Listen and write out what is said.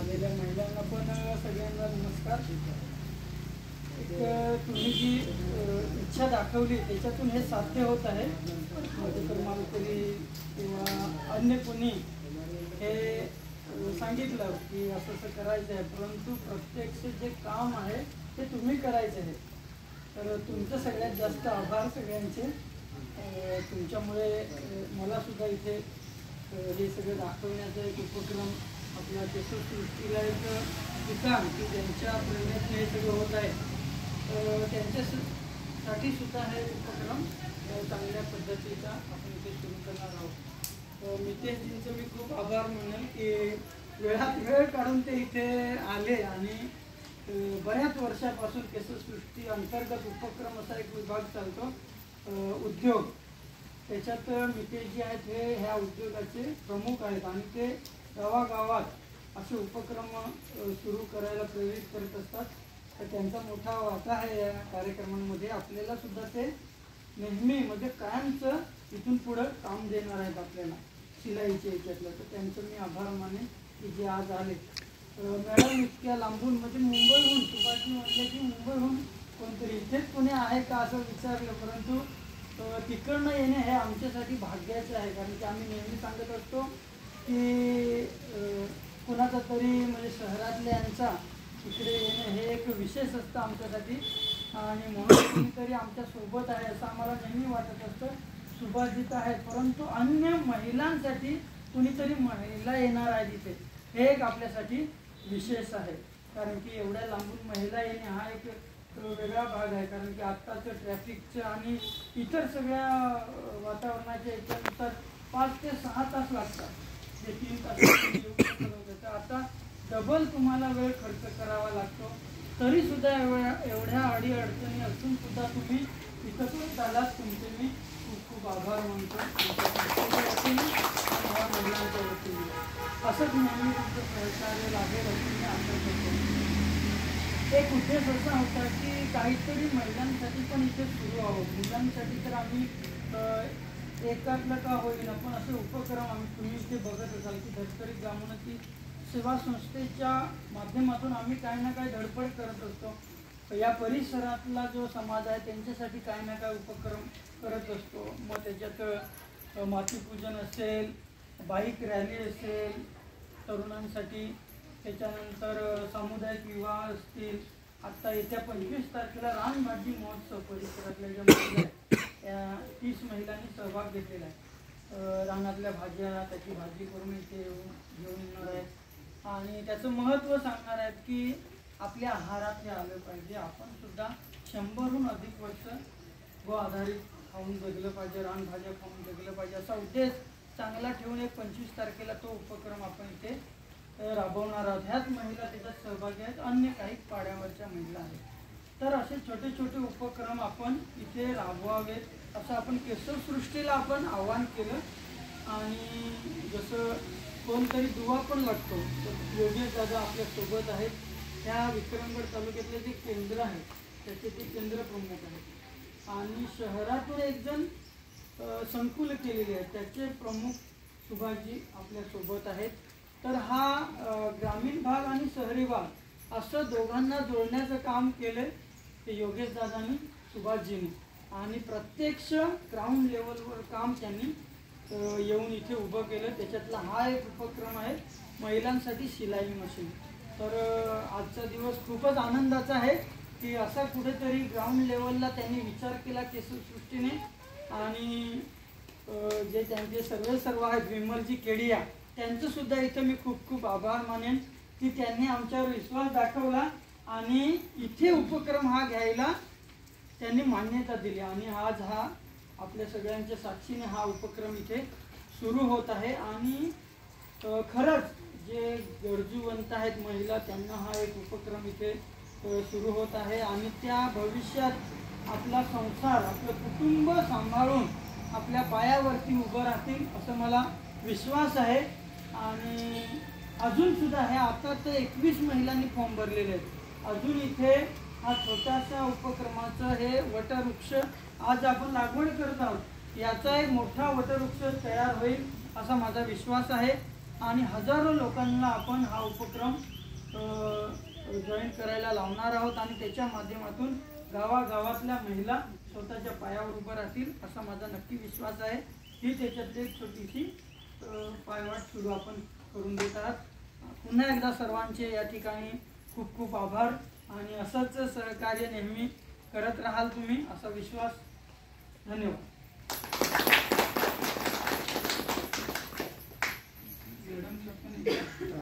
आलेल्या महिलांना पण सगळ्यांना नमस्कार. तुम्ही जी इच्छा दाखवली त्याच्यातून हे साध्य होत आहे. माझे मालकरी किंवा अन्य कोणी हे सांगितलं की असं असं करायचं आहे, परंतु प्रत्यक्ष जे काम आहे ते तुम्ही करायचे आहे. तर तुमचं सगळ्यात जास्त आभार सगळ्यांचे. तुमच्यामुळे मला सुद्धा इथे हे सगळं दाखवण्याचा एक उपक्रम आपला केशवसृष्टीला एक ठिकाण की ज्यांच्या प्रेरणेने हे सगळं होत आहे त्यांच्यासाठी सुद्धा हे उपक्रम चांगल्या पद्धतीचा आपण इथे सुरू करणार आहोत. मितेशजींचं मी खूप आभार मानेल की वेळात वेळ काढून ते इथे आले आणि बऱ्याच वर्षापासून केशवसृष्टी अंतर्गत उपक्रम असा एक विभाग चालतो उद्योग, त्याच्यात मितेशजी आहेत हे ह्या उद्योगाचे प्रमुख आहेत आणि ते गावागावात असे उपक्रम सुरू करायला प्रेरित करत असतात. तर त्यांचा मोठा वाटा आहे या कार्यक्रमांमध्ये. आपल्याला सुद्धा ते नेहमी म्हणजे कायमचं इथून पुढं काम देणार आहेत आपल्याला शिलाईचे याच्यातलं. तर त्यांचं मी आभार माने की जे आज आले. मॅडम इतक्या लांबून म्हणजे मुंबईहून, सुभाषजी म्हटले की मुंबईहून कोणतरी इथेच कोणी आहे का असं विचारलं, परंतु तिकडनं येणे हे आमच्यासाठी भाग्याचे आहे. कारण की आम्ही नेहमी सांगत असतो की कोणाचा तरी म्हणजे शहरातल्यांचा इकडे येणं हे एक विशेष असतं आमच्यासाठी आणि म्हणून कोणीतरी आमच्या सोबत आहे असं आम्हाला नेहमी वाटत असतं. सुभाषजित आहेत, परंतु अन्य महिलांसाठी कुणीतरी महिला येणार आहे तिथे हे एक आपल्यासाठी विशेष आहे. कारण की एवढ्या लांबून महिला येणे हा एक वेगळा भाग आहे. कारण की आत्ताचं ट्रॅफिकचं आणि इतर सगळ्या वातावरणाच्या याच्यानुसार 5 ते 6 तास लागतात, जे 3 तास येऊ शकत. आता डबल तुम्हाला वेळ खर्च करावा लागतो. तरीसुद्धा एवढ्या अडीअडचणी असून सुद्धा तुम्ही इथं आलात. तुमचे मी खूप खूप आभार मानतो ह्या महिलांच्या वतीने. असंच नेहमी तुमचं सहकार्य लागेल अशी मी आशा करतो. एक उद्देश असा होता की काहीतरी महिलांसाठी पण इथे सुरू आहोत. मुलांसाठी तर आम्ही एकातलं का होईना पण असे उपक्रम तुम्ही इथे बघत असाल की धर्तरी ग्रामोन्नती सेवा संस्थेच्या माध्यमातून आम्ही काही ना काही धडपड करत असतो. या परिसरातला जो समाज आहे त्यांच्यासाठी काही ना काही उपक्रम करत असतो. मग त्याच्यात मातीपूजन असेल, बाईक रॅली असेल तरुणांसाठी, त्याच्यानंतर सामुदायिक विवाह असतील. आत्ता येत्या 25 तारखेला रानभाजी महोत्सव परिसरातल्या ज्या महिला आहेत त्या 30 महिलांनी सहभाग घेतलेला आहे. रानातल्या भाज्या त्याची भाजी करून इथे घेऊन येणार आहेत आणि त्याचं महत्त्व सांगणार आहेत की आपल्या आहारात हे आलं पाहिजे. आपण सुद्धा 100हून अधिक वर्ष गो आधारित खाऊन जगलं पाहिजे, रानभाज्या खाऊन जगलं पाहिजे असा उद्देश चांगला ठेवून एक 25 तारखेला तो उपक्रम आपण इथे राबवणार आहोत. ह्याच महिला त्याच्यात सहभागी आहेत, अन्य काही पाड्यावरच्या महिला आहेत. तर असे छोटे छोटे उपक्रम आपण इथे राबवावेत असं आपण केशवसृष्टीला आपण आवाहन केलं. आणि जसं कोणतरी दुवा पण लागतो तर योगेश दादा आपल्या सोबत आहेत. त्या विक्रमगड तालुक्यातले जे केंद्र आहे त्याचे ते केंद्र प्रमुख आहेत आणि शहरातून एक जण संकुल केलेले आहेत त्याचे प्रमुख सुभाषजी आपल्या सोबत आहेत. तर हा ग्रामीण भाग आणि शहरी भाग असं दोघांना जोडण्याचं काम केलं ते योगेश दादांनी, सुभाषजींनी. आणि प्रत्यक्ष ग्राउंड लेवलवर काम त्यांनी येऊन इथे उभं केलं. त्याच्यातला हा एक उपक्रम आहे महिलांसाठी शिलाई मशीन. तर आजचा दिवस खूपच आनंदाचा आहे की असा कुठेतरी ग्राउंड लेवलला त्यांनी विचार केला केशवसृष्टीने. आणि जे त्यांचे सर्व आहेत विमलजी केडिया त्यांचंसुद्धा इथं मी खूप खूप आभार मानेन की त्यांनी आमच्यावर विश्वास दाखवला आणि इथे उपक्रम हा घ्यायला त्यांनी मान्यता दिली. आणि आज हा आपल्या सगळ्यांच्या साक्षीने हा उपक्रम इथे सुरू होत आहे. आणि खरंच जे गरजूवंत आहेत महिला त्यांना हा एक उपक्रम इथे सुरू होत आहे आणि त्या भविष्यात आपला संसार आपलं कुटुंब सांभाळून आपल्या पायावरती उभं राहतील असं मला विश्वास आहे. आणि अजूनसुद्धा हे आता तर 21 महिलांनी फॉर्म भरलेले आहेत. अजून इथे हा छोटासा उपक्रमाचं हे वटवृक्ष आज आपण लागवड करत आहोत याचा एक मोठा वटवृक्ष तयार होईल असा माझा विश्वास आहे. आणि हजारो लोकांना आपण हा उपक्रम जॉईन करायला लावणार आहोत आणि त्याच्या माध्यमातून गावागावातल्या महिला स्वतःच्या पायावर उभं राहतील असा माझा नक्की विश्वास आहे। ही त्याच्यातली एक छोटीशी पायवाट सुरू आपण करून देत आहात। पुन्हा एकदा सर्वांचे या ठिकाणी खूप खूप आभार आणि असंच सहकार्य नेहमी करत राहाल तुम्ही असा विश्वास। धन्यवाद।